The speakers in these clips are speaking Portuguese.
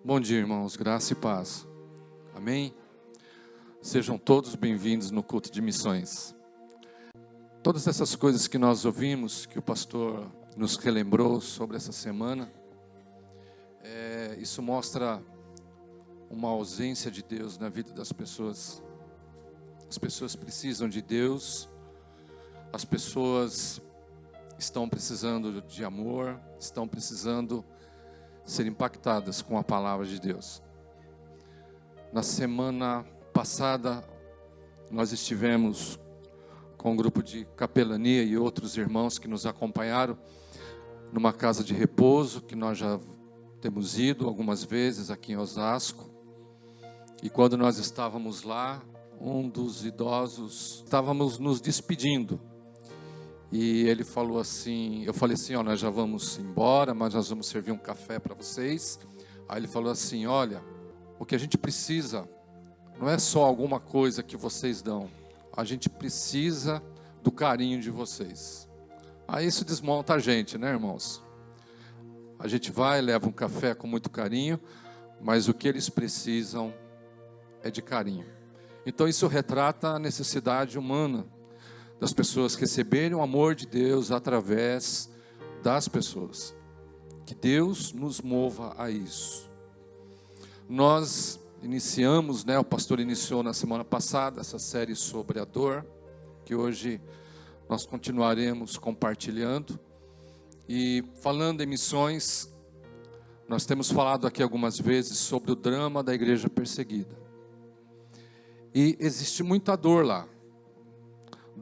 Bom dia, irmãos, graça e paz. Amém? Sejam todos bem-vindos no culto de missões. Todas essas coisas que nós ouvimos, que o pastor nos relembrou sobre essa semana, isso mostra uma ausência de Deus na vida das pessoas. As pessoas precisam de Deus, as pessoas estão precisando de amor, estão precisando ser impactadas com a palavra de Deus. Na semana passada, nós estivemos com um grupo de capelania e outros irmãos que nos acompanharam numa casa de repouso, que nós já temos ido algumas vezes aqui em Osasco. E quando nós estávamos lá, um dos idosos, estávamos nos despedindo. E ele falou assim, eu falei assim, nós já vamos embora, mas nós vamos servir um café para vocês. Aí ele falou assim, olha, o que a gente precisa não é só alguma coisa que vocês dão, a gente precisa do carinho de vocês. Aí isso desmonta a gente, né, irmãos? A gente vai, leva um café com muito carinho, mas o que eles precisam é de carinho. Então isso retrata a necessidade humana das pessoas receberem o amor de Deus através das pessoas. Que Deus nos mova a isso. Nós iniciamos, o pastor iniciou na semana passada essa série sobre a dor, que hoje nós continuaremos compartilhando. E falando em missões, nós temos falado aqui algumas vezes sobre o drama da igreja perseguida. E existe muita dor lá.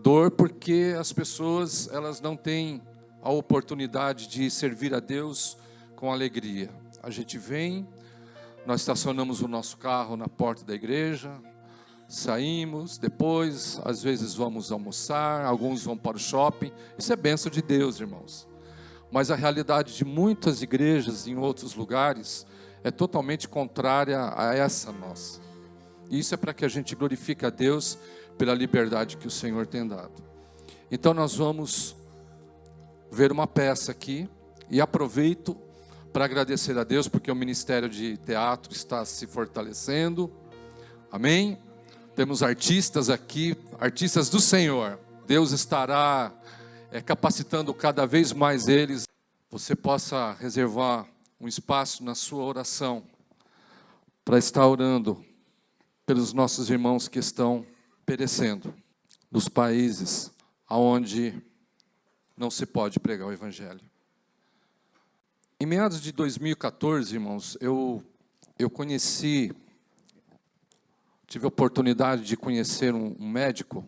Dor porque as pessoas, elas não têm a oportunidade de servir a Deus com alegria. A gente vem, nós estacionamos o nosso carro na porta da igreja, saímos, depois, às vezes vamos almoçar, alguns vão para o shopping. Isso é bênção de Deus, irmãos. Mas a realidade de muitas igrejas em outros lugares é totalmente contrária a essa nossa. E isso é para que a gente glorifique a Deus pela liberdade que o Senhor tem dado. Então nós vamos ver uma peça aqui, e aproveito para agradecer a Deus, porque o Ministério de Teatro está se fortalecendo, amém? Temos artistas aqui, artistas do Senhor, Deus estará capacitando cada vez mais eles. Você possa reservar um espaço na sua oração, para estar orando pelos nossos irmãos que estão perecendo nos países onde não se pode pregar o Evangelho. Em meados de 2014, irmãos, eu tive a oportunidade de conhecer um médico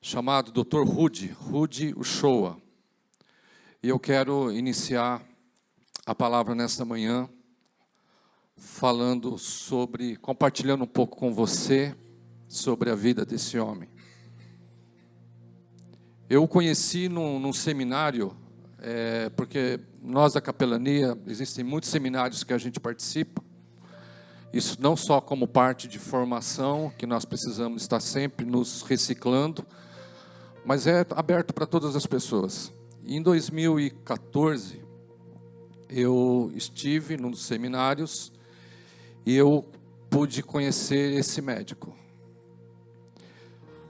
chamado Dr. Rudy Uchoa. E eu quero iniciar a palavra nesta manhã compartilhando um pouco com você sobre a vida desse homem. Eu o conheci num seminário, porque nós da capelania, existem muitos seminários que a gente participa, isso não só como parte de formação, que nós precisamos estar sempre nos reciclando, mas é aberto para todas as pessoas. E em 2014, eu estive num dos seminários, e eu pude conhecer esse médico.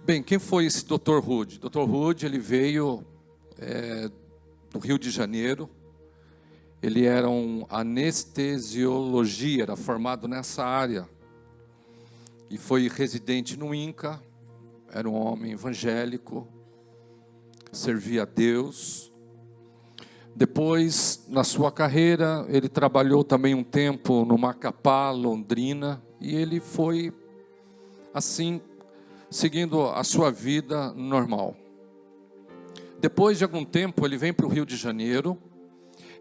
Bem, quem foi esse Dr. Rudy? Dr. Rudy, ele veio do Rio de Janeiro. Ele era um anestesiologia, era formado nessa área. E foi residente no INCA. Era um homem evangélico. Servia a Deus. Depois, na sua carreira, ele trabalhou também um tempo no Macapá, Londrina, e ele foi, assim, seguindo a sua vida normal. Depois de algum tempo, ele vem para o Rio de Janeiro,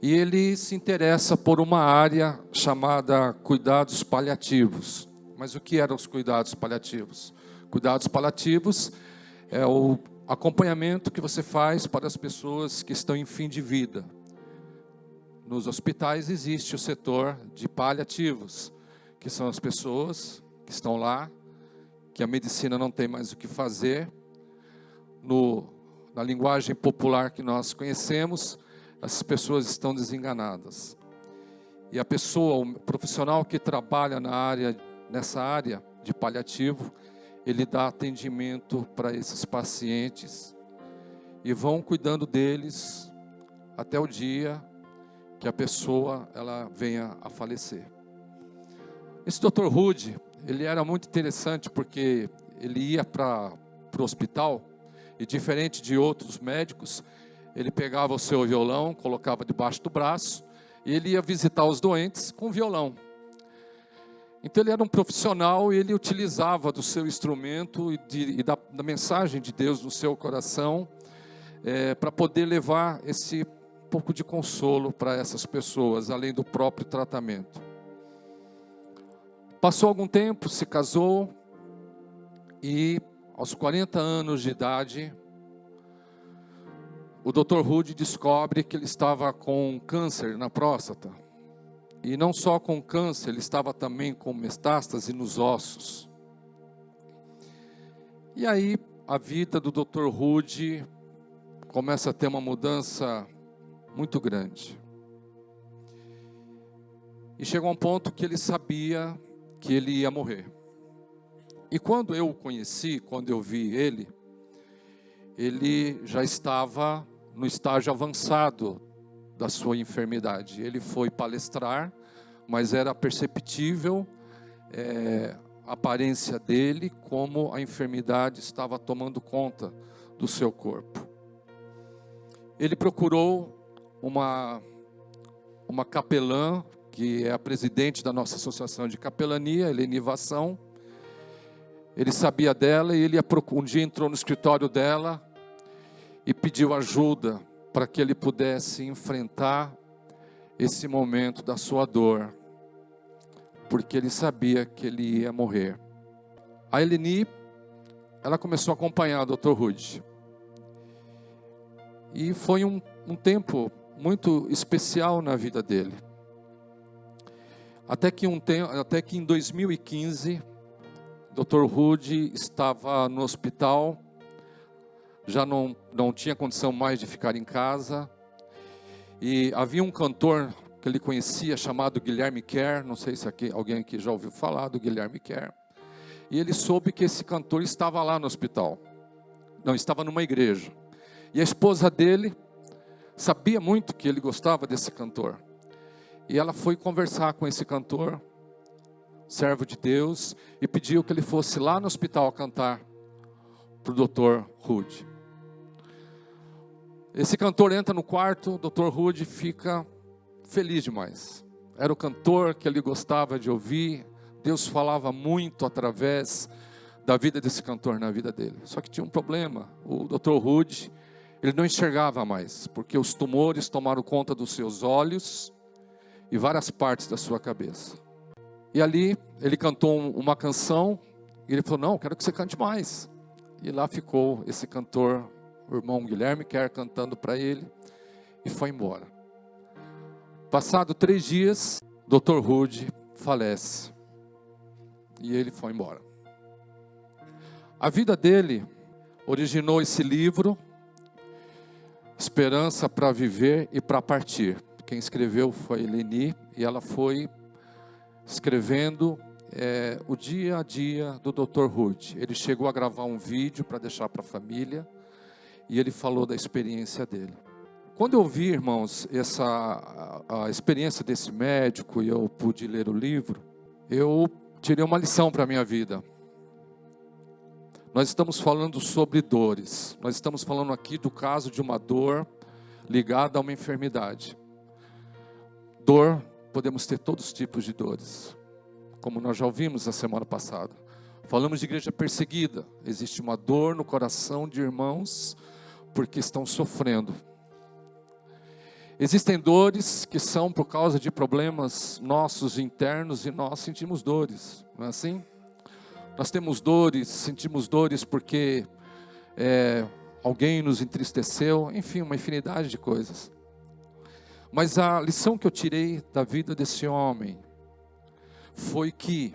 e ele se interessa por uma área chamada cuidados paliativos. Mas o que eram os cuidados paliativos? Cuidados paliativos é o acompanhamento que você faz para as pessoas que estão em fim de vida. Nos hospitais existe o setor de paliativos, que são as pessoas que estão lá, que a medicina não tem mais o que fazer. Na linguagem popular que nós conhecemos, as pessoas estão desenganadas. E a pessoa, o profissional que trabalha nessa área de paliativo, ele dá atendimento para esses pacientes e vão cuidando deles até o dia que a pessoa ela venha a falecer. Esse Dr. Rude, ele era muito interessante porque ele ia para o hospital e, diferente de outros médicos, ele pegava o seu violão, colocava debaixo do braço e ele ia visitar os doentes com violão. Então ele era um profissional e ele utilizava do seu instrumento e da mensagem de Deus no seu coração para poder levar esse pouco de consolo para essas pessoas, além do próprio tratamento. Passou algum tempo, se casou e aos 40 anos de idade, o Dr. Rude descobre que ele estava com câncer na próstata. E não só com câncer, ele estava também com metástase nos ossos. E aí a vida do Dr. Rude começa a ter uma mudança muito grande. E chegou a um ponto que ele sabia que ele ia morrer. E quando eu o conheci, quando eu vi ele já estava no estágio avançado da sua enfermidade. Ele foi palestrar, mas era perceptível a aparência dele, como a enfermidade estava tomando conta do seu corpo. Ele procurou uma capelã, que é a presidente da nossa associação de capelania, Eleni Vação. Ele sabia dela e ele um dia entrou no escritório dela e pediu ajuda para que ele pudesse enfrentar esse momento da sua dor, porque ele sabia que ele ia morrer. A Eleni, ela começou a acompanhar o Dr. Rude. E foi um tempo muito especial na vida dele. Até que em 2015, Dr. Rude estava no hospital, já não tinha condição mais de ficar em casa. E havia um cantor que ele conhecia, chamado Guilherme Kerr, não sei se alguém aqui já ouviu falar do Guilherme Kerr. E ele soube que esse cantor estava lá no hospital, não, estava numa igreja. E a esposa dele sabia muito que ele gostava desse cantor. E ela foi conversar com esse cantor, servo de Deus, e pediu que ele fosse lá no hospital cantar para o Dr. Rude. Esse cantor entra no quarto, o Dr. Rude fica feliz demais. Era o cantor que ele gostava de ouvir. Deus falava muito através da vida desse cantor na vida dele. Só que tinha um problema. O Dr. Rude, ele não enxergava mais, porque os tumores tomaram conta dos seus olhos e várias partes da sua cabeça. E ali ele cantou uma canção e ele falou: não, quero que você cante mais. E lá ficou esse cantor, o irmão Guilherme Kerr, cantando para ele, e foi embora. Passado 3 dias, Dr. Rude falece e ele foi embora. A vida dele originou esse livro, Esperança para Viver e para Partir. Quem escreveu foi Eleni, e ela foi escrevendo o dia a dia do Dr. Rude. Ele chegou a gravar um vídeo para deixar para a família, e ele falou da experiência dele. Quando eu vi, irmãos, a experiência desse médico, e eu pude ler o livro, eu tirei uma lição para a minha vida. Nós estamos falando sobre dores. Nós estamos falando aqui do caso de uma dor ligada a uma enfermidade. Dor, podemos ter todos os tipos de dores, como nós já ouvimos na semana passada. Falamos de igreja perseguida. Existe uma dor no coração de irmãos porque estão sofrendo. Existem dores que são por causa de problemas nossos internos e nós sentimos dores, não é assim? Nós temos dores, sentimos dores porque alguém nos entristeceu, enfim, uma infinidade de coisas. Mas a lição que eu tirei da vida desse homem foi que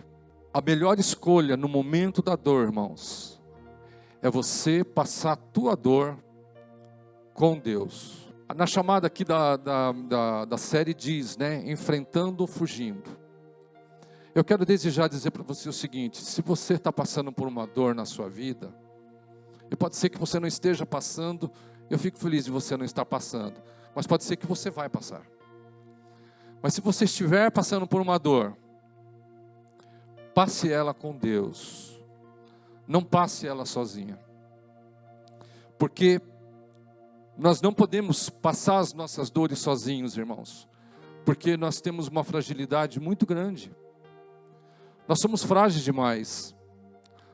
a melhor escolha no momento da dor, irmãos, é você passar a tua dor com Deus. Na chamada aqui da série diz, né? Enfrentando ou fugindo. Eu quero desde já dizer para você o seguinte: se você está passando por uma dor na sua vida, e pode ser que você não esteja passando, eu fico feliz de você não estar passando, mas pode ser que você vai passar. Mas se você estiver passando por uma dor, passe ela com Deus, não passe ela sozinha, porque nós não podemos passar as nossas dores sozinhos, irmãos, porque nós temos uma fragilidade muito grande. Nós somos frágeis demais.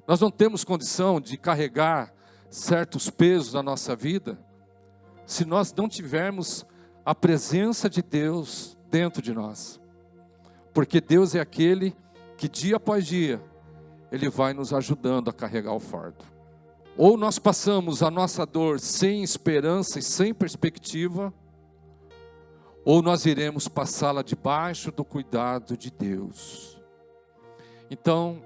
Nós não temos condição de carregar certos pesos da nossa vida se nós não tivermos a presença de Deus dentro de nós. Porque Deus é aquele que dia após dia Ele vai nos ajudando a carregar o fardo. Ou nós passamos a nossa dor sem esperança e sem perspectiva, ou nós iremos passá-la debaixo do cuidado de Deus. Então,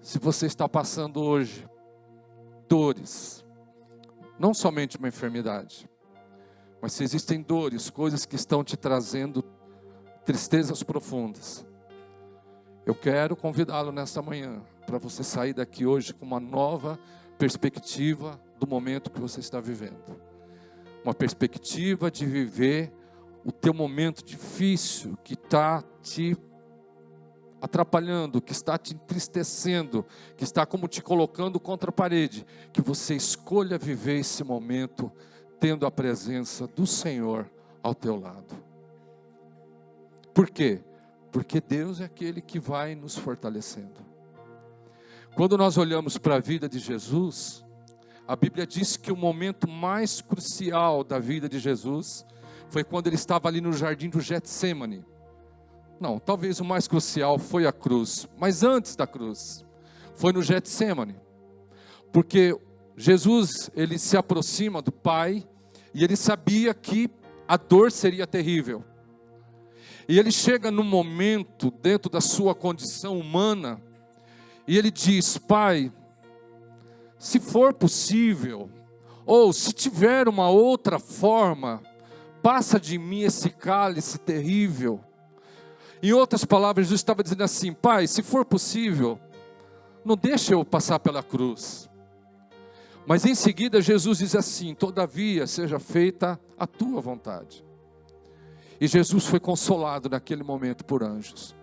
se você está passando hoje dores, não somente uma enfermidade, mas se existem dores, coisas que estão te trazendo tristezas profundas, eu quero convidá-lo nesta manhã para você sair daqui hoje com uma nova perspectiva do momento que você está vivendo. Uma perspectiva de viver o teu momento difícil que está te atrapalhando, que está te entristecendo, que está como te colocando contra a parede. Que você escolha viver esse momento tendo a presença do Senhor ao teu lado. Por quê? Porque Deus é aquele que vai nos fortalecendo. Quando nós olhamos para a vida de Jesus, a Bíblia diz que o momento mais crucial da vida de Jesus foi quando ele estava ali no jardim do Getsêmani. Não, talvez o mais crucial foi a cruz, mas antes da cruz, foi no Getsêmani. Porque Jesus, ele se aproxima do Pai e ele sabia que a dor seria terrível. E ele chega num momento dentro da sua condição humana e ele diz: Pai, se for possível, ou se tiver uma outra forma, passa de mim esse cálice terrível. Em outras palavras, Jesus estava dizendo assim: Pai, se for possível, não deixe eu passar pela cruz. Mas em seguida Jesus diz assim: todavia seja feita a tua vontade. E Jesus foi consolado naquele momento por anjos.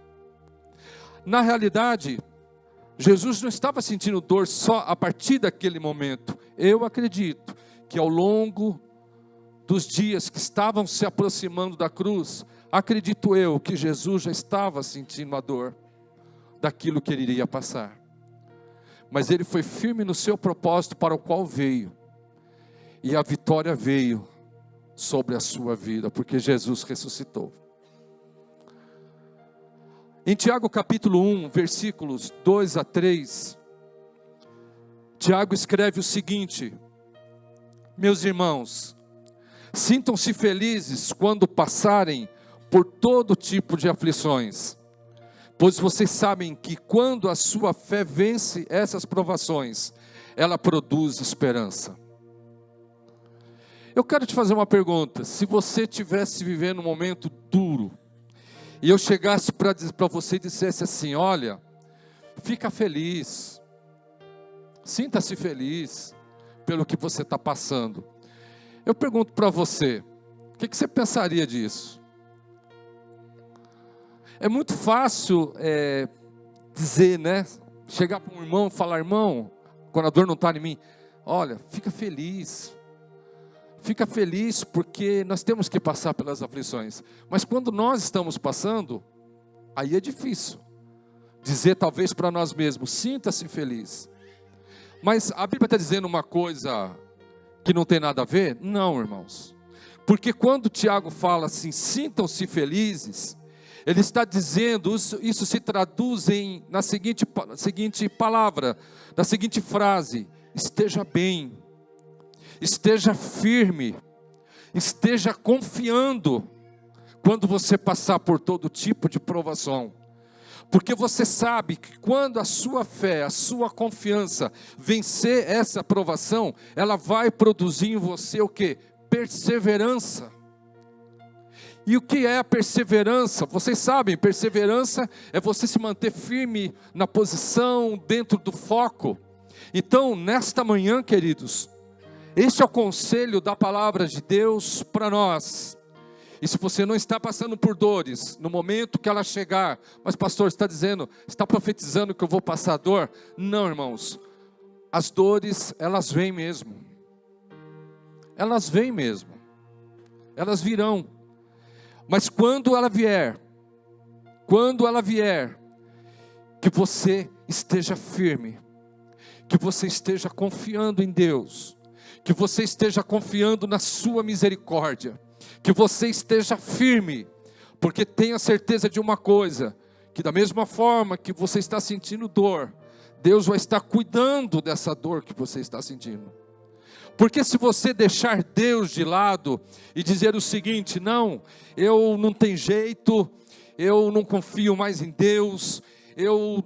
Na realidade, Jesus não estava sentindo dor só a partir daquele momento. Eu acredito que ao longo dos dias que estavam se aproximando da cruz, acredito eu que Jesus já estava sentindo a dor daquilo que ele iria passar. Mas ele foi firme no seu propósito para o qual veio. E a vitória veio sobre a sua vida, porque Jesus ressuscitou. Em Tiago capítulo 1, versículos 2 a 3, Tiago escreve o seguinte: meus irmãos, sintam-se felizes quando passarem por todo tipo de aflições, pois vocês sabem que quando a sua fé vence essas provações, ela produz esperança. Eu quero te fazer uma pergunta: se você estivesse vivendo um momento duro, e eu chegasse para você e dissesse assim: olha, fica feliz, sinta-se feliz pelo que você está passando, eu pergunto para você, o que você pensaria disso? É muito fácil dizer, né? Chegar para um irmão e falar: irmão, quando a dor não está em mim, olha, fica feliz porque nós temos que passar pelas aflições. Mas quando nós estamos passando, aí é difícil dizer talvez para nós mesmos: sinta-se feliz. Mas a Bíblia está dizendo uma coisa que não tem nada a ver? Não, irmãos. Porque quando Tiago fala assim, sintam-se felizes, ele está dizendo, isso se traduz na seguinte palavra, na seguinte frase: esteja bem, esteja firme, esteja confiando quando você passar por todo tipo de provação. Porque você sabe que quando a sua fé, a sua confiança vencer essa provação, ela vai produzir em você o quê? perseverança. E o que é a perseverança? Vocês sabem, perseverança é você se manter firme na posição, dentro do foco. Então, nesta manhã, queridos, este é o conselho da palavra de Deus para nós. E se você não está passando por dores, no momento que ela chegar, mas pastor, está dizendo, está profetizando que eu vou passar dor? Não, irmãos, as dores, elas vêm mesmo. Elas vêm mesmo. Elas virão. Mas quando ela vier, que você esteja firme, que você esteja confiando em Deus, que você esteja confiando na sua misericórdia, que você esteja firme, porque tenha certeza de uma coisa, que da mesma forma que você está sentindo dor, Deus vai estar cuidando dessa dor que você está sentindo. Porque se você deixar Deus de lado e dizer o seguinte, não, eu não tenho jeito, eu não confio mais em Deus, eu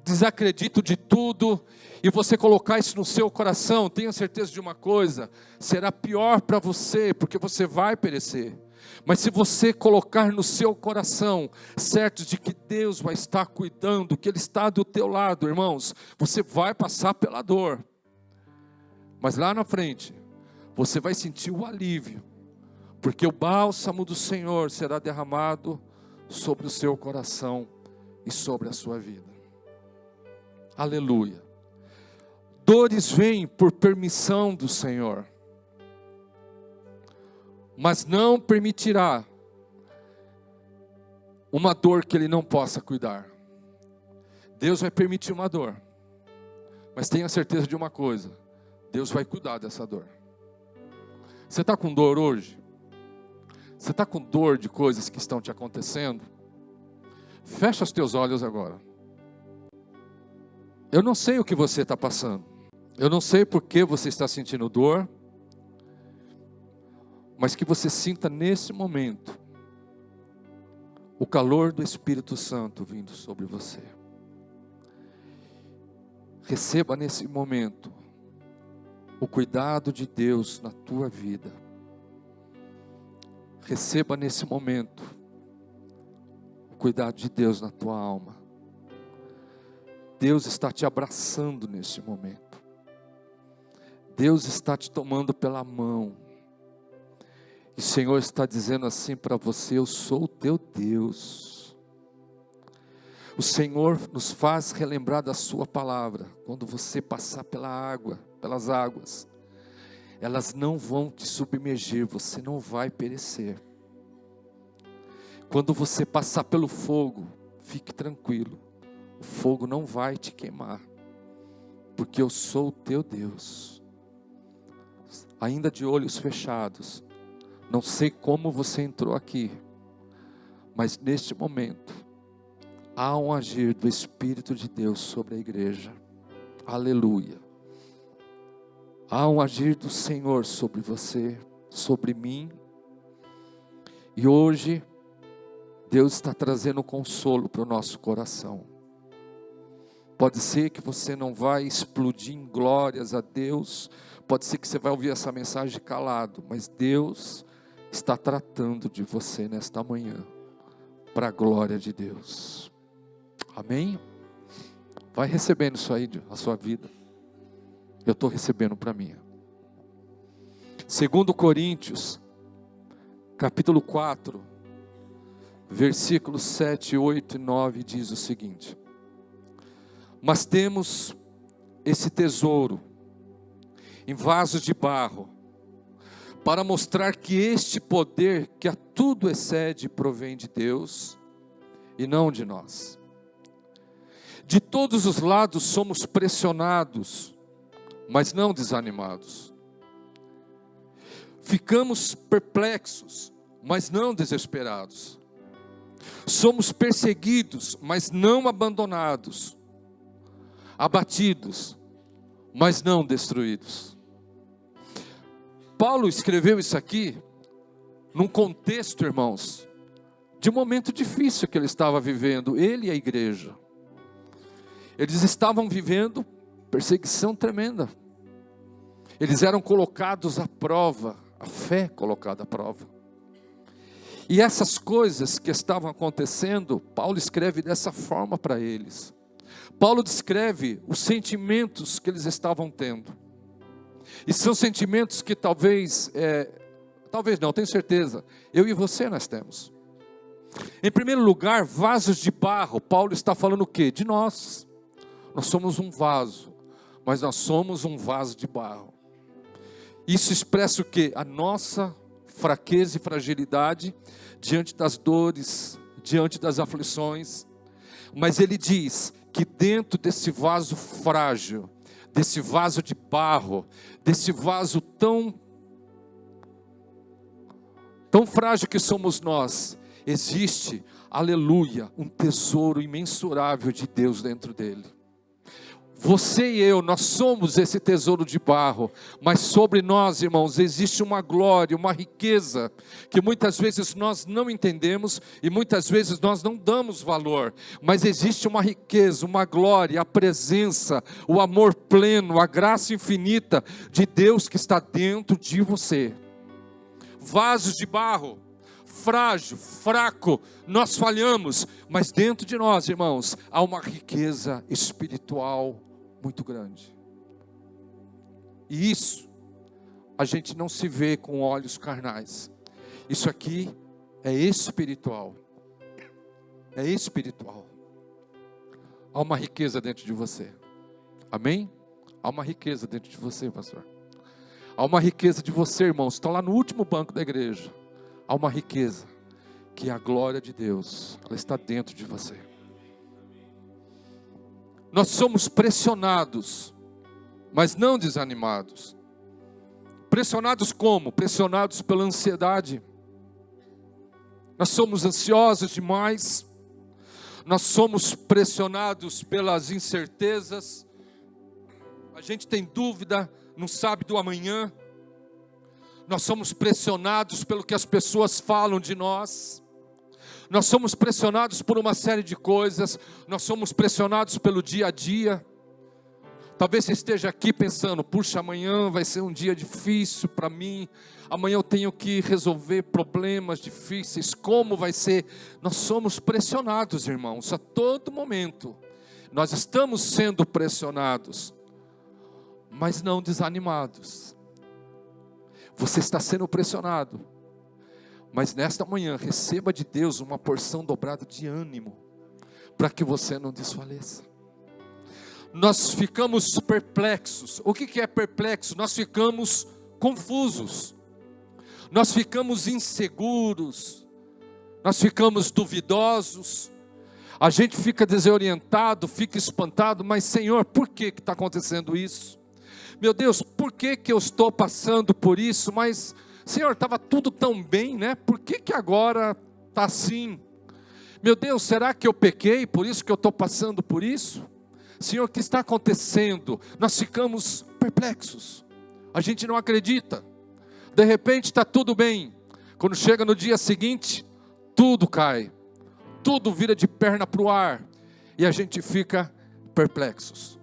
desacredito de tudo, e você colocar isso no seu coração, tenha certeza de uma coisa, será pior para você, porque você vai perecer. Mas se você colocar no seu coração, certo de que Deus vai estar cuidando, que Ele está do teu lado, irmãos, você vai passar pela dor. Mas lá na frente, você vai sentir o alívio, porque o bálsamo do Senhor será derramado sobre o seu coração e sobre a sua vida. Aleluia. Dores vêm por permissão do Senhor, mas não permitirá uma dor que Ele não possa cuidar. Deus vai permitir uma dor, mas tenha certeza de uma coisa, Deus vai cuidar dessa dor. Você está com dor hoje? Você está com dor de coisas que estão te acontecendo? Fecha os teus olhos agora. Eu não sei o que você está passando. Eu não sei por que você está sentindo dor. Mas que você sinta nesse momento o calor do Espírito Santo vindo sobre você. Receba nesse momento o cuidado de Deus na tua vida. Receba nesse momento o cuidado de Deus na tua alma. Deus está te abraçando nesse momento. Deus está te tomando pela mão. E o Senhor está dizendo assim para você, eu sou o teu Deus. O Senhor nos faz relembrar da sua palavra. Quando você passar pelas águas, elas não vão te submergir, você não vai perecer. Quando você passar pelo fogo, fique tranquilo, o fogo não vai te queimar, porque eu sou o teu Deus. Ainda de olhos fechados, não sei como você entrou aqui, mas neste momento, há um agir do Espírito de Deus sobre a igreja. Aleluia. Há um agir do Senhor sobre você, sobre mim. E hoje, Deus está trazendo consolo para o nosso coração. Pode ser que você não vai explodir em glórias a Deus. Pode ser que você vai ouvir essa mensagem calado. Mas Deus está tratando de você nesta manhã, para a glória de Deus. Amém? Vai recebendo isso aí na sua vida. Eu estou recebendo para mim. 2 Coríntios, capítulo 4, versículos 7, 8 e 9, diz o seguinte: mas temos esse tesouro em vasos de barro, para mostrar que este poder que a tudo excede provém de Deus e não de nós. De todos os lados somos pressionados, mas não desanimados. Ficamos perplexos, mas não desesperados. Somos perseguidos, mas não abandonados. Abatidos, mas não destruídos. Paulo escreveu isso aqui num contexto, irmãos, de um momento difícil que ele estava vivendo, ele e a igreja. Eles estavam vivendo perseguição tremenda. Eles eram colocados à prova a fé colocada à prova. E essas coisas que estavam acontecendo, Paulo escreve dessa forma para eles. Paulo descreve os sentimentos que eles estavam tendo. E são sentimentos que talvez não, tenho certeza, eu e você nós temos. Em primeiro lugar, vasos de barro. Paulo está falando o quê? De nós. Nós somos um vaso, mas nós somos um vaso de barro. Isso expressa o quê? A nossa fraqueza e fragilidade diante das dores, diante das aflições. Mas ele diz que dentro desse vaso frágil, desse vaso de barro, desse vaso tão frágil que somos nós, existe, aleluia, um tesouro imensurável de Deus dentro dele. Você e eu, nós somos esse tesouro de barro, mas sobre nós, irmãos, existe uma glória, uma riqueza, que muitas vezes nós não entendemos, e muitas vezes nós não damos valor, mas existe uma riqueza, uma glória, a presença, o amor pleno, a graça infinita de Deus que está dentro de você. Vasos de barro, frágil, fraco, nós falhamos, mas dentro de nós, irmãos, há uma riqueza espiritual muito grande. E isso a gente não se vê com olhos carnais. Isso aqui é espiritual. É espiritual. Há uma riqueza dentro de você. Amém? Há uma riqueza dentro de você, pastor. Há uma riqueza de você, irmãos. Estão lá no último banco da igreja. Há uma riqueza, que é a glória de Deus. Ela está dentro de você. Nós somos pressionados, mas não desanimados. Pressionados como? Pressionados pela ansiedade. Nós somos ansiosos demais. Nós somos pressionados pelas incertezas. A gente tem dúvida, não sabe do amanhã. Nós somos pressionados pelo que as pessoas falam de nós. Nós somos pressionados por uma série de coisas. Nós somos pressionados pelo dia a dia. Talvez você esteja aqui pensando, puxa, amanhã vai ser um dia difícil para mim. Amanhã eu tenho que resolver problemas difíceis. Como vai ser? Nós somos pressionados, irmãos, a todo momento. Nós estamos sendo pressionados, mas não desanimados. Você está sendo pressionado, mas nesta manhã receba de Deus uma porção dobrada de ânimo, para que você não desfaleça. Nós ficamos perplexos. O que é perplexo? Nós ficamos confusos, nós ficamos inseguros, nós ficamos duvidosos, a gente fica desorientado, fica espantado, mas Senhor, por que está acontecendo isso? Meu Deus, por que eu estou passando por isso? Mas, Senhor, estava tudo tão bem, né? Por que agora está assim? Meu Deus, será que eu pequei, por isso que eu estou passando por isso? Senhor, o que está acontecendo? Nós ficamos perplexos, a gente não acredita. De repente está tudo bem, quando chega no dia seguinte, tudo cai, tudo vira de perna para o ar, e a gente fica perplexos.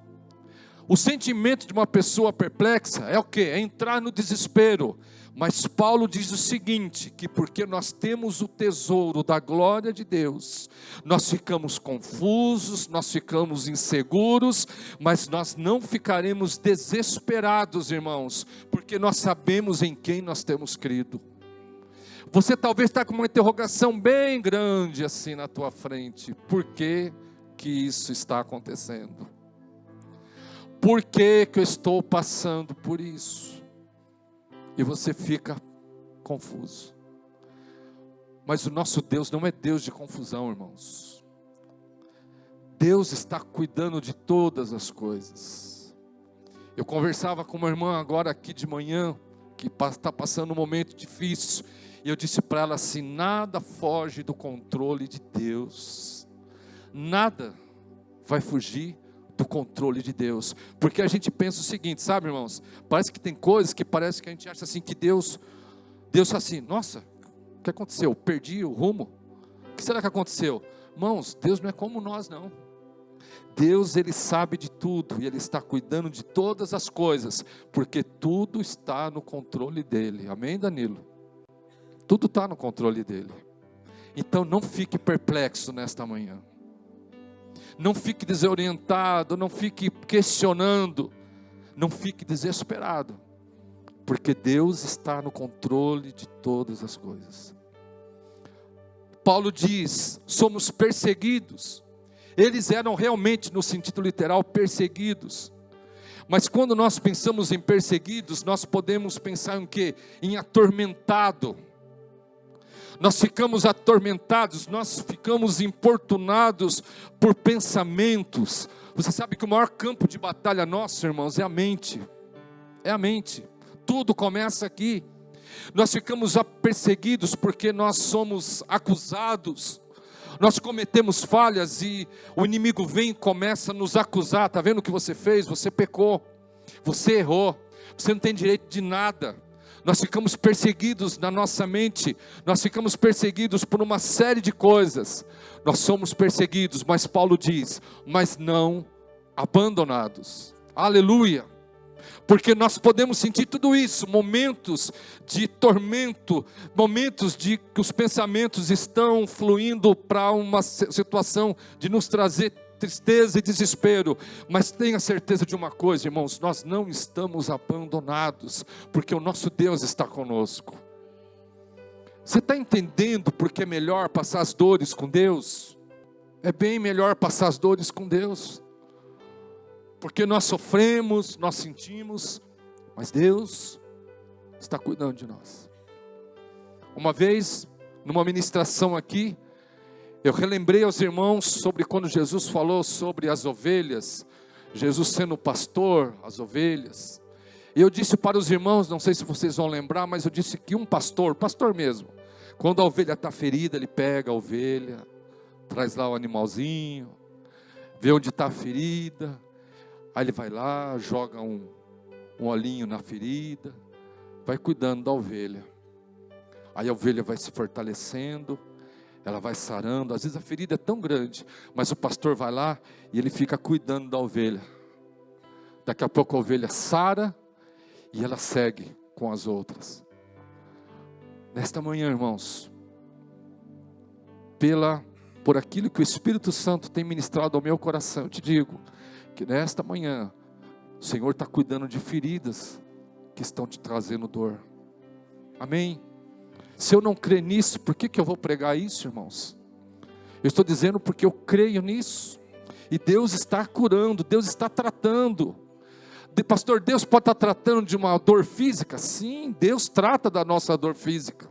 O sentimento de uma pessoa perplexa é o quê? É entrar no desespero. Mas Paulo diz o seguinte, que porque nós temos o tesouro da glória de Deus, nós ficamos confusos, nós ficamos inseguros, mas nós não ficaremos desesperados, irmãos, porque nós sabemos em quem nós temos crido. Você talvez está com uma interrogação bem grande assim na tua frente. Por que isso está acontecendo? Por que eu estou passando por isso? E você fica confuso. Mas o nosso Deus não é Deus de confusão, irmãos. Deus está cuidando de todas as coisas. Eu conversava com uma irmã agora aqui de manhã, que está passando um momento difícil, e eu disse para ela assim, nada foge do controle de Deus. Nada vai fugir do controle de Deus, porque a gente pensa o seguinte, sabe, irmãos, parece que tem coisas que parece que a gente acha assim, que Deus assim, nossa, o que aconteceu? Perdi o rumo? O que será que aconteceu? Irmãos, Deus não é como nós não. Deus, Ele sabe de tudo, e Ele está cuidando de todas as coisas, porque tudo está no controle dEle. Amém, Danilo? Tudo está no controle dEle. Então não fique perplexo nesta manhã. Não fique desorientado, não fique questionando, não fique desesperado, porque Deus está no controle de todas as coisas. Paulo diz, somos perseguidos. Eles eram realmente, no sentido literal, perseguidos. Mas quando nós pensamos em perseguidos, nós podemos pensar em quê? Em atormentado. Nós ficamos atormentados, nós ficamos importunados por pensamentos. Você sabe que o maior campo de batalha nosso, irmãos, é a mente. É a mente. Tudo começa aqui. Nós ficamos perseguidos porque nós somos acusados. Nós cometemos falhas e o inimigo vem e começa a nos acusar. Está vendo o que você fez? Você pecou. Você errou. Você não tem direito de nada. Nós ficamos perseguidos na nossa mente, nós ficamos perseguidos por uma série de coisas. Nós somos perseguidos, mas Paulo diz, mas não abandonados. Aleluia! Porque nós podemos sentir tudo isso, momentos de tormento, momentos de que os pensamentos estão fluindo para uma situação de nos trazer tristeza e desespero, mas tenha certeza de uma coisa, irmãos, nós não estamos abandonados, porque o nosso Deus está conosco. Você está entendendo porque é melhor passar as dores com Deus? É bem melhor passar as dores com Deus, porque nós sofremos, nós sentimos, mas Deus está cuidando de nós. Uma vez, numa ministração aqui, eu relembrei aos irmãos sobre quando Jesus falou sobre as ovelhas, Jesus sendo o pastor, as ovelhas. E eu disse para os irmãos, não sei se vocês vão lembrar, mas eu disse que um pastor mesmo, quando a ovelha está ferida, ele pega a ovelha, traz lá o animalzinho, vê onde está a ferida, aí ele vai lá, joga um olhinho na ferida, vai cuidando da ovelha. Aí a ovelha vai se fortalecendo, ela vai sarando, às vezes a ferida é tão grande, mas o pastor vai lá e ele fica cuidando da ovelha. Daqui a pouco a ovelha sara e ela segue com as outras. Nesta manhã, irmãos, por aquilo que o Espírito Santo tem ministrado ao meu coração, eu te digo, que nesta manhã, o Senhor está cuidando de feridas que estão te trazendo dor. Amém? Se eu não crer nisso, por que eu vou pregar isso, irmãos? Eu estou dizendo porque eu creio nisso. E Deus está curando, Deus está tratando. Pastor, Deus pode estar tratando de uma dor física? Sim, Deus trata da nossa dor física.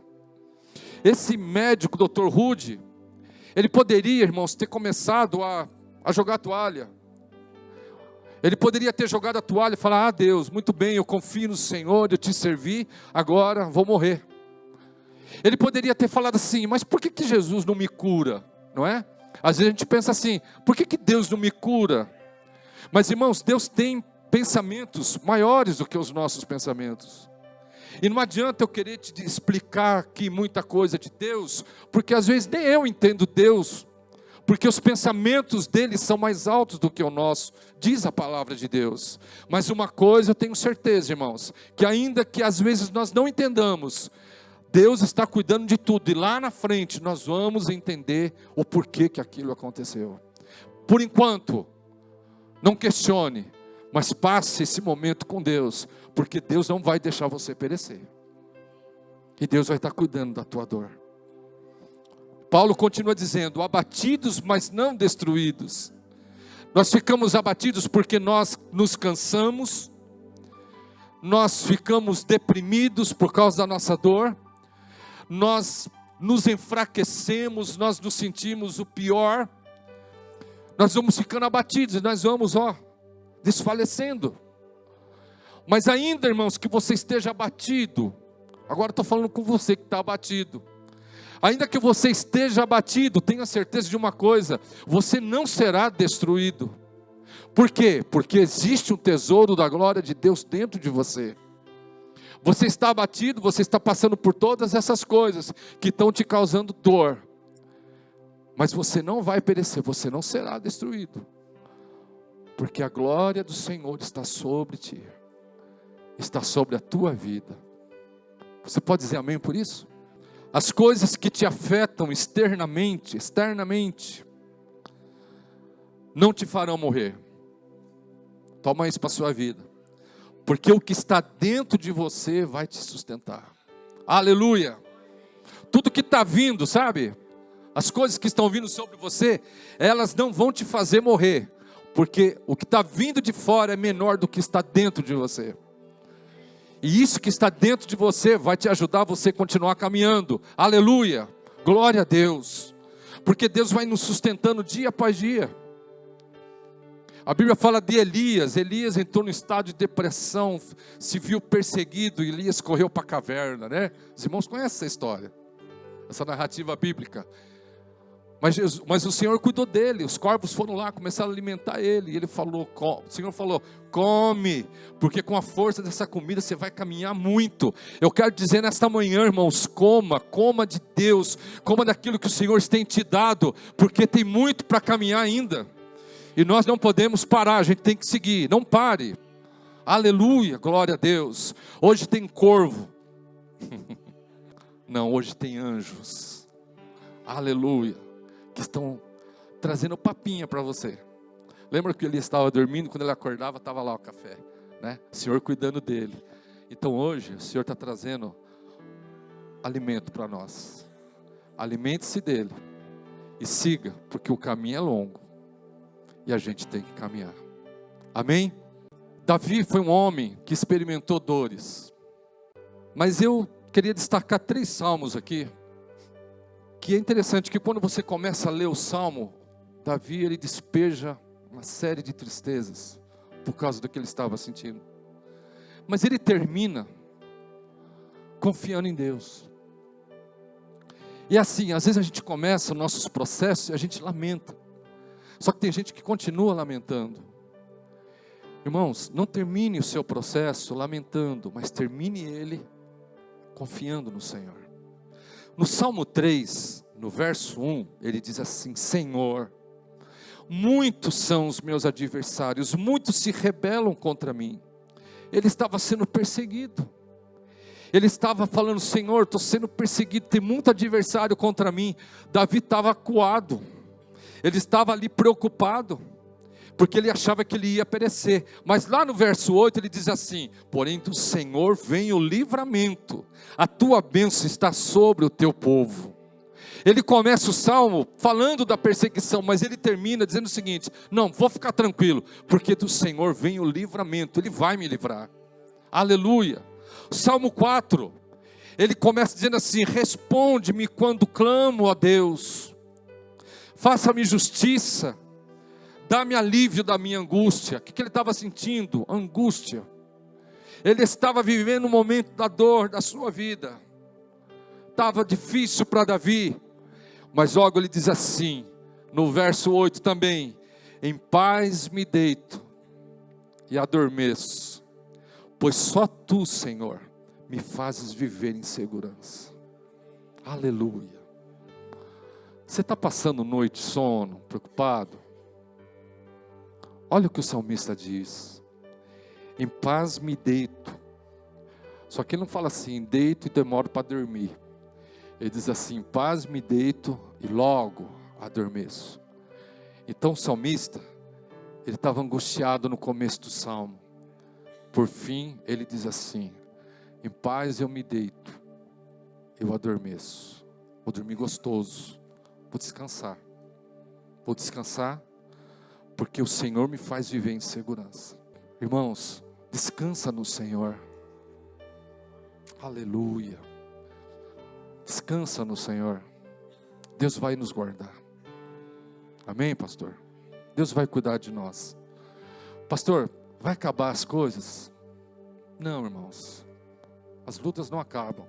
Esse médico, Dr. Rude, ele poderia, irmãos, ter começado a jogar a toalha. Ele poderia ter jogado a toalha e falar, Deus, muito bem, eu confio no Senhor, eu te servi, agora vou morrer. Ele poderia ter falado assim, mas por que Jesus não me cura? Não é? Às vezes a gente pensa assim, por que Deus não me cura? Mas irmãos, Deus tem pensamentos maiores do que os nossos pensamentos. E não adianta eu querer te explicar aqui muita coisa de Deus, porque às vezes nem eu entendo Deus, porque os pensamentos dele são mais altos do que o nosso, diz a palavra de Deus. Mas uma coisa eu tenho certeza, irmãos, que ainda que às vezes nós não entendamos, Deus está cuidando de tudo, e lá na frente nós vamos entender o porquê que aquilo aconteceu. Por enquanto, não questione, mas passe esse momento com Deus, porque Deus não vai deixar você perecer, e Deus vai estar cuidando da tua dor. Paulo continua dizendo, abatidos, mas não destruídos. Nós ficamos abatidos porque nós nos cansamos, nós ficamos deprimidos por causa da nossa dor, nós nos enfraquecemos, nós nos sentimos o pior, nós vamos ficando abatidos, nós vamos desfalecendo. Mas ainda, irmãos, que você esteja abatido, agora estou falando com você que está abatido, ainda que você esteja abatido, tenha certeza de uma coisa, você não será destruído. Por quê? Porque existe um tesouro da glória de Deus dentro de você. Você está abatido, você está passando por todas essas coisas que estão te causando dor, mas você não vai perecer, você não será destruído. porque a glória do Senhor está sobre ti, está sobre a tua vida. Você pode dizer amém por isso? As coisas que te afetam externamente, não te farão morrer. Toma isso para a sua vida, porque o que está dentro de você vai te sustentar. Aleluia! Tudo que está vindo, sabe? As coisas que estão vindo sobre você, elas não vão te fazer morrer, porque o que está vindo de fora é menor do que está dentro de você. E isso que está dentro de você vai te ajudar a você continuar caminhando. Aleluia! Glória a Deus! Porque Deus vai nos sustentando dia após dia. A Bíblia fala de Elias. Elias entrou no estado de depressão, se viu perseguido, e Elias correu para a caverna, né? Os irmãos conhecem essa história, essa narrativa bíblica. Mas o Senhor cuidou dele, os corvos foram lá, começaram a alimentar ele, e ele falou, o Senhor falou, come, porque com a força dessa comida você vai caminhar muito. Eu quero dizer nesta manhã, irmãos, coma de Deus, coma daquilo que o Senhor tem te dado, porque tem muito para caminhar ainda, e nós não podemos parar, a gente tem que seguir, não pare. Aleluia, glória a Deus. Hoje tem corvo, não, hoje tem anjos, aleluia, que estão trazendo papinha para você. Lembra que ele estava dormindo, quando ele acordava estava lá o café, né? O Senhor cuidando dele. Então hoje o Senhor está trazendo alimento para nós. Alimente-se dele e siga, porque o caminho é longo e a gente tem que caminhar. Amém? Davi foi um homem que experimentou dores, mas eu queria destacar 3 salmos aqui, que é interessante que quando você começa a ler o Salmo, Davi ele despeja uma série de tristezas, por causa do que ele estava sentindo, mas ele termina confiando em Deus. E assim, às vezes a gente começa os nossos processos e a gente lamenta, só que tem gente que continua lamentando. Irmãos, não termine o seu processo lamentando, mas termine ele confiando no Senhor. No Salmo 3, no verso 1, ele diz assim: Senhor, muitos são os meus adversários, muitos se rebelam contra mim. Ele estava sendo perseguido. Ele estava falando, Senhor, estou sendo perseguido, tem muito adversário contra mim. Davi estava acuado. Ele estava ali preocupado, porque ele achava que ele ia perecer. Mas lá no verso 8 ele diz assim: porém do Senhor vem o livramento, a tua bênção está sobre o teu povo. Ele começa o salmo falando da perseguição, mas ele termina dizendo o seguinte: não, vou ficar tranquilo, porque do Senhor vem o livramento, Ele vai me livrar. Aleluia. O Salmo 4, ele começa dizendo assim: responde-me quando clamo a Deus, faça-me justiça, dá-me alívio da minha angústia. O que ele estava sentindo? Angústia. Ele estava vivendo um momento da dor da sua vida. Estava difícil para Davi. Mas logo ele diz assim, no verso 8 também: em paz me deito e adormeço, pois só Tu, Senhor, me fazes viver em segurança. Aleluia. Você está passando noite, sono, preocupado? Olha o que o salmista diz: em paz me deito. Só que ele não fala assim, deito e demoro para dormir. Ele diz assim, em paz me deito e logo adormeço. Então o salmista, ele estava angustiado no começo do salmo. Por fim, ele diz assim: em paz eu me deito, eu adormeço. Vou dormir gostoso, vou descansar. Vou descansar, porque o Senhor me faz viver em segurança. Irmãos, descansa no Senhor. Aleluia. Descansa no Senhor. Deus vai nos guardar. Amém, pastor? Deus vai cuidar de nós. Pastor, vai acabar as coisas? Não, irmãos. As lutas não acabam.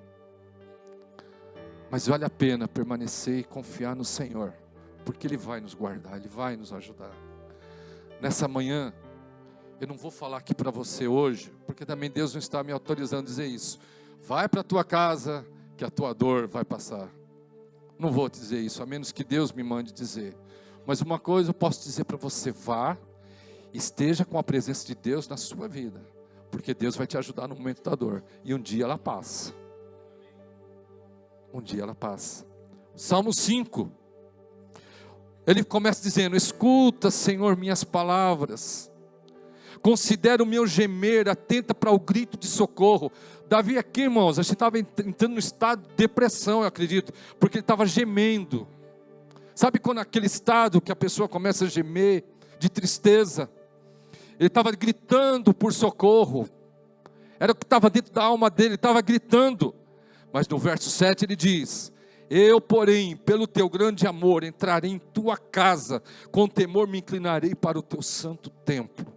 Mas vale a pena permanecer e confiar no Senhor, porque Ele vai nos guardar, Ele vai nos ajudar. Nessa manhã, eu não vou falar aqui para você hoje, porque também Deus não está me autorizando a dizer isso. Vai para a tua casa, que a tua dor vai passar. Não vou dizer isso, a menos que Deus me mande dizer. Mas uma coisa eu posso dizer para você: vá esteja com a presença de Deus na sua vida, porque Deus vai te ajudar no momento da dor, e um dia ela passa. Um dia ela passa. Salmo 5, ele começa dizendo: escuta, Senhor, minhas palavras, considera o meu gemer, atenta para o grito de socorro. Davi aqui, irmãos, a gente estava entrando no estado de depressão, eu acredito, porque ele estava gemendo. Sabe quando aquele estado que a pessoa começa a gemer, de tristeza? Ele estava gritando por socorro, era o que estava dentro da alma dele, ele estava gritando. Mas no verso 7 ele diz: eu, porém, pelo teu grande amor, entrarei em tua casa, com temor me inclinarei para o teu santo templo.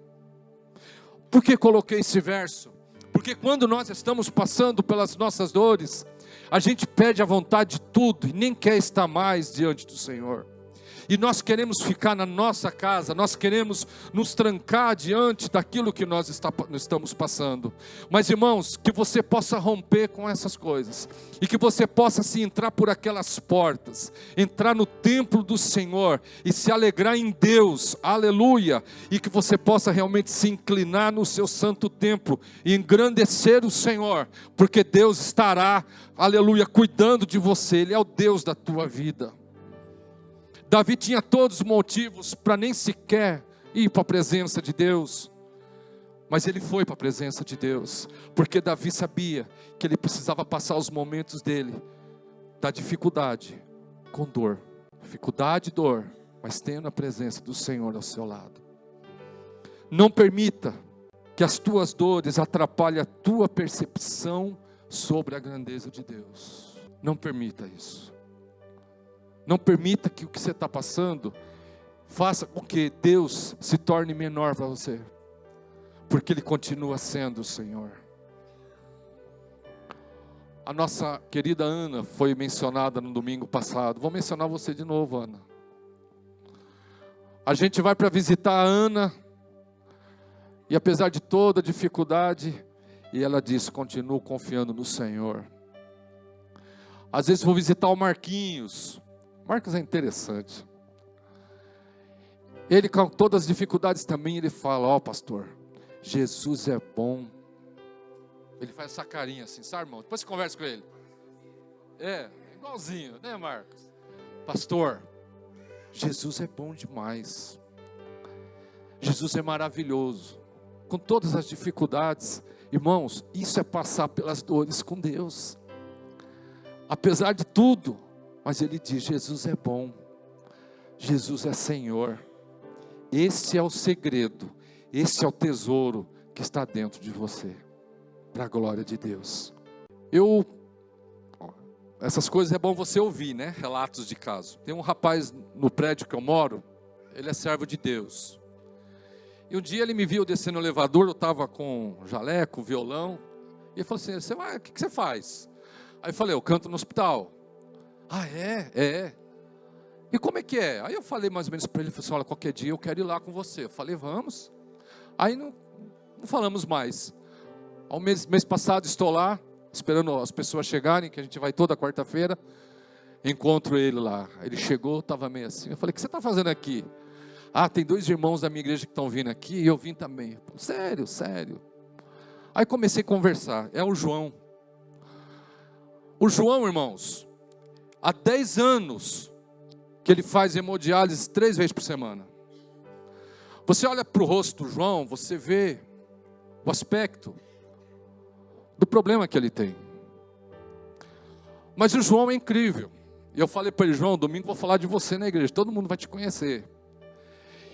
Por que coloquei esse verso? Porque quando nós estamos passando pelas nossas dores, a gente perde a vontade de tudo e nem quer estar mais diante do Senhor. E nós queremos ficar na nossa casa, nós queremos nos trancar diante daquilo que nós estamos passando. Mas, irmãos, que você possa romper com essas coisas, e que você possa se entrar por aquelas portas, entrar no templo do Senhor, e se alegrar em Deus, aleluia, e que você possa realmente se inclinar no seu santo templo, e engrandecer o Senhor, porque Deus estará, aleluia, cuidando de você, Ele é o Deus da tua vida. Davi tinha todos os motivos para nem sequer ir para a presença de Deus, mas ele foi para a presença de Deus, porque Davi sabia que ele precisava passar os momentos dele, da dificuldade com dor, dificuldade e dor, mas tendo a presença do Senhor ao seu lado. Não permita que as tuas dores atrapalhem a tua percepção sobre a grandeza de Deus. Não permita isso. Não permita que o que você está passando faça com que Deus se torne menor para você, porque Ele continua sendo o Senhor. A nossa querida Ana foi mencionada no domingo passado. Vou mencionar você de novo, Ana. A gente vai para visitar a Ana, e apesar de toda a dificuldade, e ela disse: continuo confiando no Senhor. Às vezes vou visitar o Marquinhos. Marcos é interessante. Ele, com todas as dificuldades também, ele fala: ó, pastor, Jesus é bom. Ele faz essa carinha assim, sabe, irmão? Depois você conversa com ele. É, igualzinho, né, Marcos? Pastor, Jesus é bom demais. Jesus é maravilhoso. Com todas as dificuldades, irmãos, isso é passar pelas dores com Deus. Apesar de tudo, mas ele diz: Jesus é bom, Jesus é Senhor. Esse é o segredo, esse é o tesouro que está dentro de você, para a glória de Deus. Essas coisas é bom você ouvir, né? Relatos de caso. Tem um rapaz no prédio que eu moro, ele é servo de Deus. E um dia ele me viu descendo no elevador, eu estava com jaleco, violão, e ele falou assim: o que você faz? Aí eu falei: eu canto no hospital. Ah, é? E como é que é? Aí eu falei mais ou menos para ele, falei assim: olha, qualquer dia eu quero ir lá com você. Eu falei: vamos. Aí não falamos mais. Ao mês passado estou lá, esperando as pessoas chegarem, que a gente vai toda quarta-feira. Encontro ele lá. Ele chegou, estava meio assim. Eu falei: o que você está fazendo aqui? Ah, tem 2 irmãos da minha igreja que estão vindo aqui, e eu vim também. Falei: sério. Aí comecei a conversar. É o João. O João, irmãos, há 10 anos que ele faz hemodiálise 3 vezes por semana. Você olha para o rosto do João, você vê o aspecto do problema que ele tem. Mas o João é incrível. E eu falei para ele: João, domingo vou falar de você na igreja, todo mundo vai te conhecer.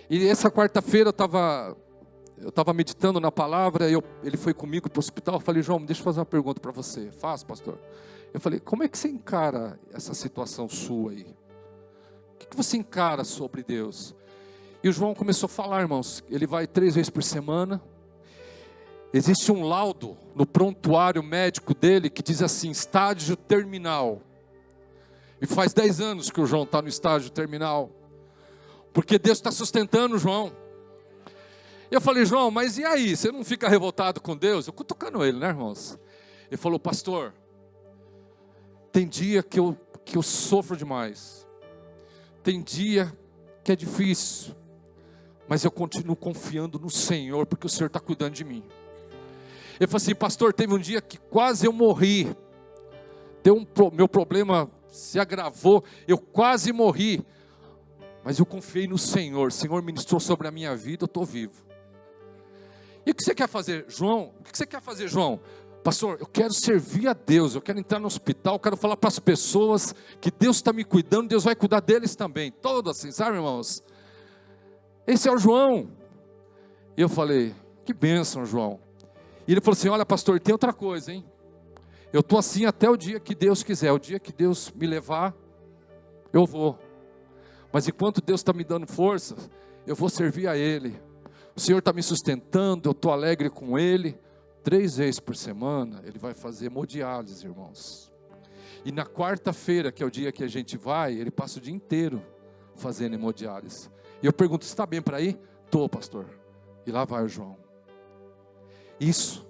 E essa quarta-feira eu estava meditando na palavra, ele foi comigo para o hospital. Eu falei: João, deixa eu fazer uma pergunta para você. Faz, pastor. Eu falei: como é que você encara essa situação sua aí? O que você encara sobre Deus? E o João começou a falar, irmãos, ele vai 3 vezes por semana. Existe um laudo no prontuário médico dele que diz assim: estágio terminal. E faz 10 anos que o João está no estágio terminal, porque Deus está sustentando o João. Eu falei: João, mas e aí? Você não fica revoltado com Deus? Eu cutucando ele, né, irmãos? Ele falou: pastor, tem dia que eu sofro demais. Tem dia que é difícil. mas eu continuo confiando no Senhor, porque o Senhor está cuidando de mim. Ele falou assim: pastor, teve um dia que quase eu morri, meu problema se agravou, eu quase morri, mas eu confiei no Senhor, o Senhor ministrou sobre a minha vida, eu estou vivo. E o que você quer fazer, João? O que você quer fazer, João? Pastor, eu quero servir a Deus, eu quero entrar no hospital, eu quero falar para as pessoas que Deus está me cuidando, Deus vai cuidar deles também, todos assim, sabe, irmãos? Esse é o João. E eu falei: que bênção, João. E ele falou assim: olha, pastor, tem outra coisa, hein? Eu estou assim até o dia que Deus quiser, o dia que Deus me levar, eu vou. Mas enquanto Deus está me dando força, eu vou servir a Ele. O Senhor está me sustentando, eu estou alegre com Ele. 3 vezes por semana, Ele vai fazer hemodiálise, irmãos. E na quarta-feira, que é o dia que a gente vai, Ele passa o dia inteiro fazendo hemodiálise. E eu pergunto: você está bem para ir? Estou, pastor. E lá vai o João. Isso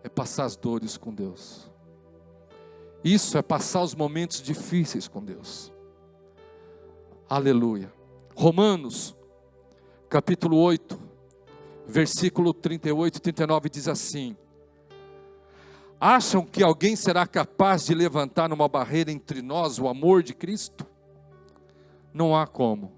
é passar as dores com Deus. Isso é passar os momentos difíceis com Deus. Aleluia. Romanos, capítulo 8, versículo 38 e 39 diz assim: acham que alguém será capaz de levantar uma barreira entre nós, o amor de Cristo? Não há como.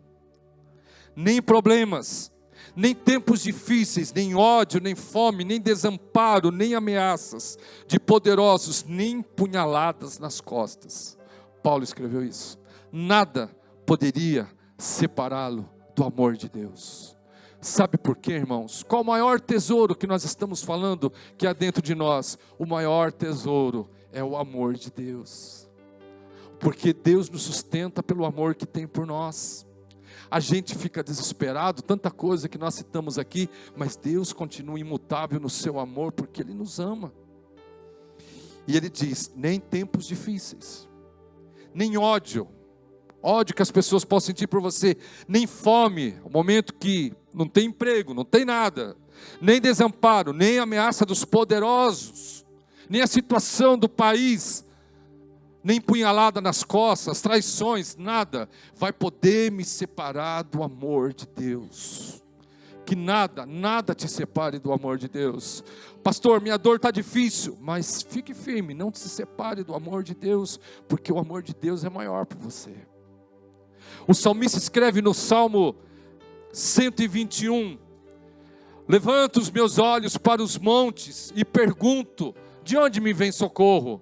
Nem problemas, nem tempos difíceis, nem ódio, nem fome, nem desamparo, nem ameaças de poderosos, nem punhaladas nas costas. Paulo escreveu isso. Nada poderia separá-lo do amor de Deus. Sabe por quê, irmãos? Qual o maior tesouro que nós estamos falando que há dentro de nós? O maior tesouro é o amor de Deus. Porque Deus nos sustenta pelo amor que tem por nós. A gente fica desesperado, tanta coisa que nós citamos aqui, mas Deus continua imutável no seu amor, porque Ele nos ama. E Ele diz: nem tempos difíceis, nem ódio que as pessoas possam sentir por você, nem fome, o momento que não tem emprego, não tem nada, nem desamparo, nem ameaça dos poderosos, nem a situação do país, nem punhalada nas costas, traições, nada vai poder me separar do amor de Deus. Que nada te separe do amor de Deus. Pastor, minha dor está difícil, mas fique firme, não se separe do amor de Deus, porque o amor de Deus é maior por você. O salmista escreve no Salmo 121, levanto os meus olhos para os montes e pergunto: de onde me vem socorro?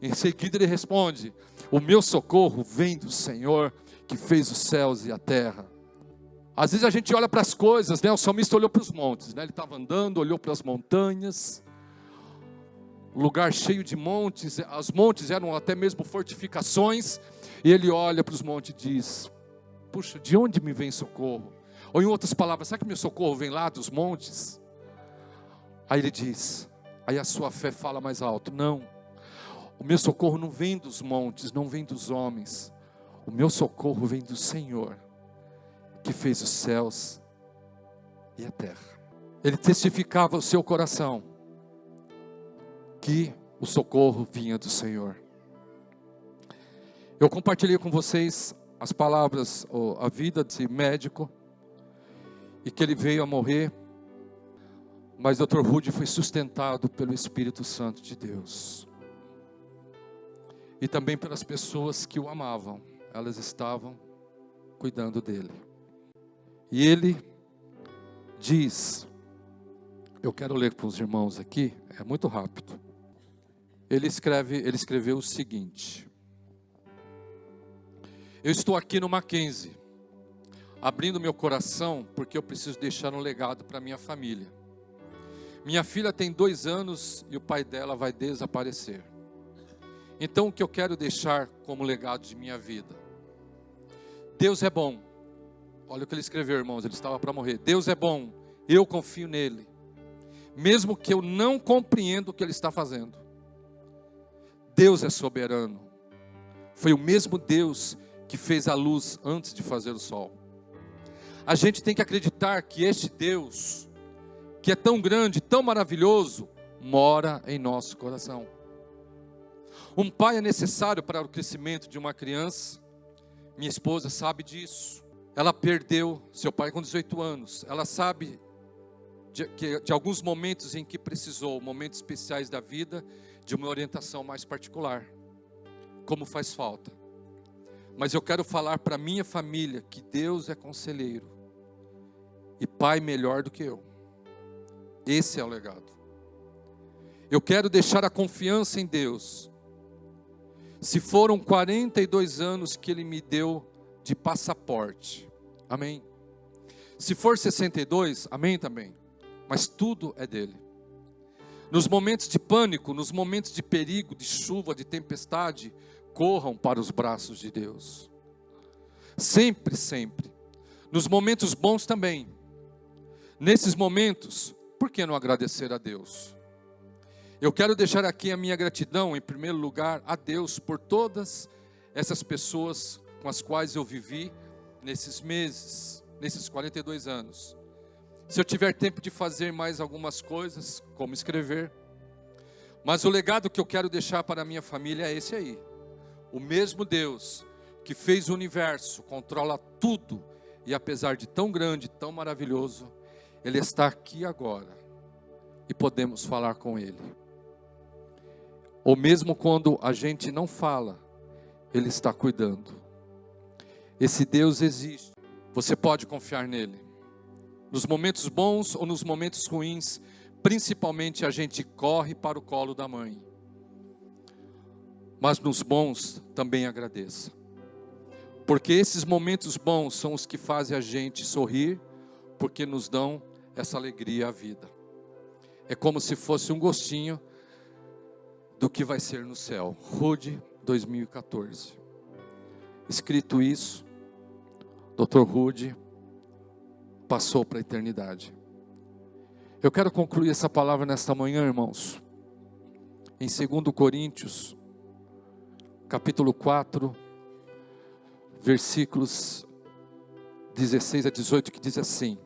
Em seguida ele responde: o meu socorro vem do Senhor que fez os céus e a terra. Às vezes a gente olha para as coisas, né? O salmista olhou para os montes, né? Ele estava andando, olhou para as montanhas, lugar cheio de montes, os montes eram até mesmo fortificações, e ele olha para os montes e diz: puxa, de onde me vem socorro? Ou em outras palavras, será que meu socorro vem lá dos montes? Aí ele diz, aí a sua fé fala mais alto: não, o meu socorro não vem dos montes, não vem dos homens, o meu socorro vem do Senhor, que fez os céus e a terra. Ele testificava ao seu coração que o socorro vinha do Senhor. Eu compartilhei com vocês as palavras, a vida desse médico, e que ele veio a morrer, mas Dr. Rudy foi sustentado pelo Espírito Santo de Deus, e também pelas pessoas que o amavam, elas estavam cuidando dele. E ele diz, eu quero ler para os irmãos aqui, é muito rápido. Ele escreveu o seguinte: eu estou aqui no Mackenzie, abrindo meu coração, porque eu preciso deixar um legado para minha família. Minha filha tem 2 anos e o pai dela vai desaparecer. Então o que eu quero deixar como legado de minha vida? Deus é bom. Olha o que ele escreveu, irmãos, ele estava para morrer. Deus é bom, eu confio nele, mesmo que eu não compreenda o que ele está fazendo. Deus é soberano. Foi o mesmo Deus que fez a luz antes de fazer o sol. A gente tem que acreditar que este Deus, que é tão grande, tão maravilhoso, mora em nosso coração. Um pai é necessário para o crescimento de uma criança. Minha esposa sabe disso. Ela perdeu seu pai com 18 anos. Ela sabe de alguns momentos em que precisou, momentos especiais da vida, de uma orientação mais particular. Como faz falta. Mas eu quero falar para minha família que Deus é conselheiro. E pai melhor do que eu. Esse é o legado. Eu quero deixar a confiança em Deus. Se foram 42 anos que Ele me deu de passaporte. Amém. Se for 62, amém também. Mas tudo é dele. Nos momentos de pânico, nos momentos de perigo, de chuva, de tempestade, corram para os braços de Deus. Sempre, sempre. Nos momentos bons também. Nesses momentos, por que não agradecer a Deus? Eu quero deixar aqui a minha gratidão, em primeiro lugar, a Deus por todas essas pessoas com as quais eu vivi nesses meses, nesses 42 anos. Se eu tiver tempo de fazer mais algumas coisas, como escrever. Mas o legado que eu quero deixar para a minha família é esse aí. O mesmo Deus que fez o universo, controla tudo, e apesar de tão grande, tão maravilhoso, Ele está aqui agora, e podemos falar com Ele. Ou mesmo quando a gente não fala, Ele está cuidando. Esse Deus existe, você pode confiar nele. Nos momentos bons ou nos momentos ruins, principalmente a gente corre para o colo da mãe. Mas nos bons também agradeça. Porque esses momentos bons são os que fazem a gente sorrir, porque nos dão essa alegria à vida. É como se fosse um gostinho do que vai ser no céu. Rude 2014. Escrito isso, Dr. Rude passou para a eternidade. Eu quero concluir essa palavra nesta manhã, irmãos. Em 2 Coríntios, capítulo 4, versículos 16 a 18, que diz assim: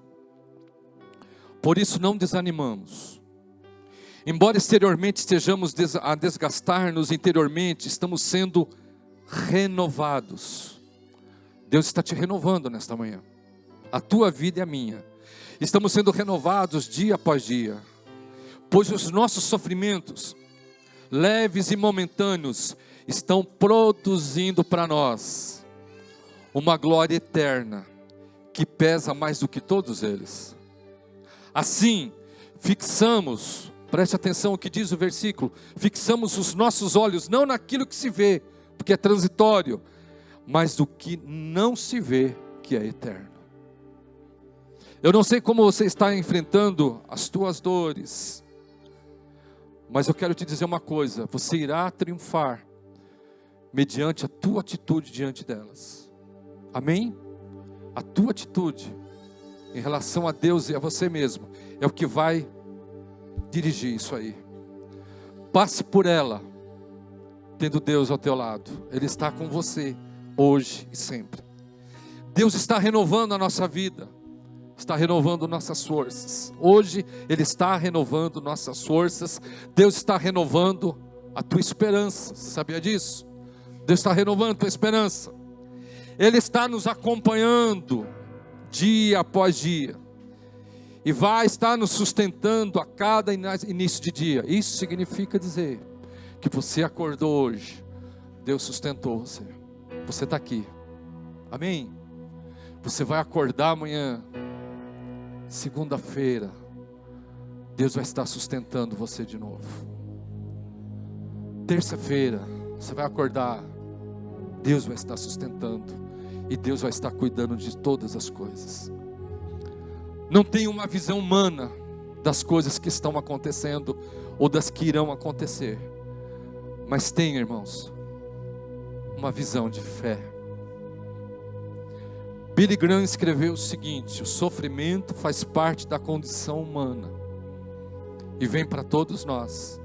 por isso não desanimamos. Embora exteriormente estejamos a desgastar-nos, interiormente estamos sendo renovados. Deus está te renovando nesta manhã. A tua vida e a minha. Estamos sendo renovados dia após dia. Pois os nossos sofrimentos, leves e momentâneos, estão produzindo para nós uma glória eterna, que pesa mais do que todos eles. Assim, fixamos, preste atenção ao que diz o versículo, fixamos os nossos olhos não naquilo que se vê, porque é transitório, mas do que não se vê, que é eterno. Eu não sei como você está enfrentando as tuas dores, mas eu quero te dizer uma coisa: você irá triunfar mediante a tua atitude diante delas. Amém? A tua atitude em relação a Deus e a você mesmo é o que vai dirigir isso aí. Passe por ela tendo Deus ao teu lado. Ele está com você hoje e sempre. Deus está renovando a nossa vida, está renovando nossas forças. Hoje Ele está renovando nossas forças. Deus está renovando a tua esperança. Você sabia disso? Deus está renovando a tua esperança. Ele está nos acompanhando dia após dia, e vai estar nos sustentando a cada início de dia. Isso significa dizer que você acordou hoje, Deus sustentou você. Você está aqui, amém? Você vai acordar amanhã, segunda-feira, Deus vai estar sustentando você de novo. Terça-feira, você vai acordar, Deus vai estar sustentando, e Deus vai estar cuidando de todas as coisas. Não tenha uma visão humana das coisas que estão acontecendo, ou das que irão acontecer, mas tenha, irmãos, uma visão de fé. Billy Graham escreveu o seguinte: o sofrimento faz parte da condição humana, e vem para todos nós.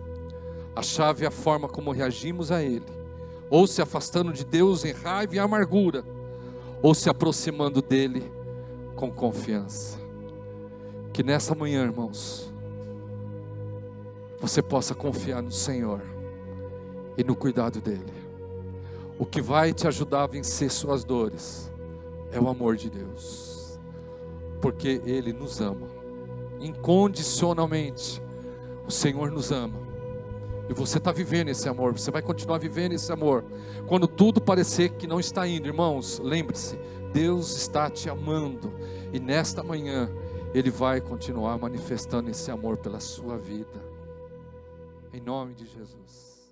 A chave é a forma como reagimos a ele, ou se afastando de Deus em raiva e amargura, ou se aproximando dele com confiança. Que nessa manhã, irmãos, você possa confiar no Senhor e no cuidado dele. O que vai te ajudar a vencer suas dores é o amor de Deus, porque Ele nos ama incondicionalmente. O Senhor nos ama, e você está vivendo esse amor, você vai continuar vivendo esse amor, quando tudo parecer que não está indo. Irmãos, lembre-se, Deus está te amando, e nesta manhã, Ele vai continuar manifestando esse amor pela sua vida, em nome de Jesus.